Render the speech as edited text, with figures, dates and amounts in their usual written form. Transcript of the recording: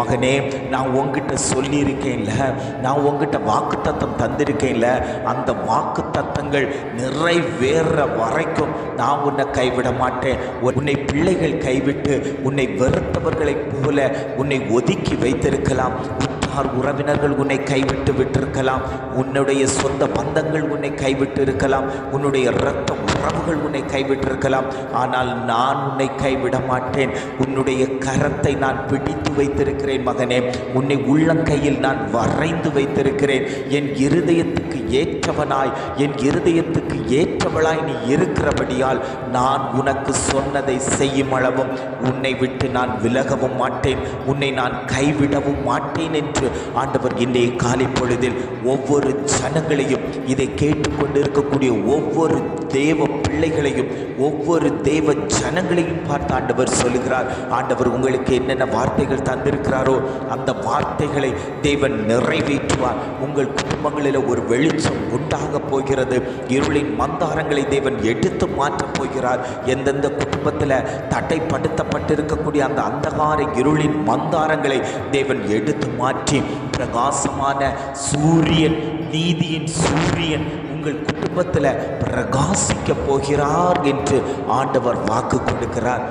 மகனே, நான் உங்ககிட்ட சொல்லியிருக்கேன்ல, நான் உங்ககிட்ட வாக்குத்தத்தம் தந்திருக்கேன்ல, அந்த வாக்குத்தத்தங்கள் நிறைவேற வரைக்கும் நான் உன்னை கைவிட மாட்டேன். உன்னை பிள்ளைகள் கைவிட்டு உன்னை வெறுத்தவர்களைப் போல உன்னை ஒதுக்கி வைத்திருக்கலாம். உற்றார் உறவினர்கள் உன்னை கைவிட்டு விட்டிருக்கலாம். உன்னுடைய சொந்த பந்தங்கள் உன்னை கைவிட்டு இருக்கலாம். உன்னுடைய இரத்த உறவுகள் உன்னை கைவிட்டிருக்கலாம். ஆனால் நான் உன்னை கைவிட மாட்டேன். உன்னுடைய கரத்தை நான் பிடித்து வைத்திருக்கிறேன் மகனே. உன்னை உள்ளங்கையில் நான் வரைந்து வைத்திருக்கிறேன். என் இருதயத்துக்கு ஏற்றவனாய், என் இருதயத்துக்கு ஏற்றவளாய் நீ இருக்கிறபடியால் நான் உனக்கு சொன்னதை செய்யும் அளவும் உன்னை விட்டு நான் விலகவும் மாட்டேன், உன்னை நான் கைவிடவும் மாட்டேன் என்று ஆண்டவர் இன்றைய காலை பொழுதில் ஒவ்வொரு ஜனங்களையும், இதை கேட்டுக்கொண்டிருக்கக்கூடிய ஒவ்வொரு தேவ பிள்ளைகளையும், ஒவ்வொரு தேவ ஜனங்களையும் பார்த்து ஆண்டவர் சொல்லுகிறார். ஆண்டவர் உங்களுக்கு என்னென்ன வார்த்தைகள் தந்திருக்கிறாரோ அந்த வார்த்தைகளை தேவன் நிறைவேற்றுவார். உங்கள் குடும்பங்களில் ஒரு வெளிச்சம் உண்டாக போகிறது. இருளின் மந்தாரங்களை தேவன் எடுத்து மாற்றப் போகிறார். எந்தெந்த குடும்பத்தில் தடைப்படுத்தப்பட்டிருக்கக்கூடிய அந்த அந்தகார இருளின் மந்தாரங்களை தேவன் எடுத்து மாற்றி பிரகாசமான சூரியன், நீதியின் சூரியன் உங்கள் குடும்பத்தில் பிரகாசிக்க போகிறார் என்று ஆண்டவர் வாக்கு கொடுக்கிறார்.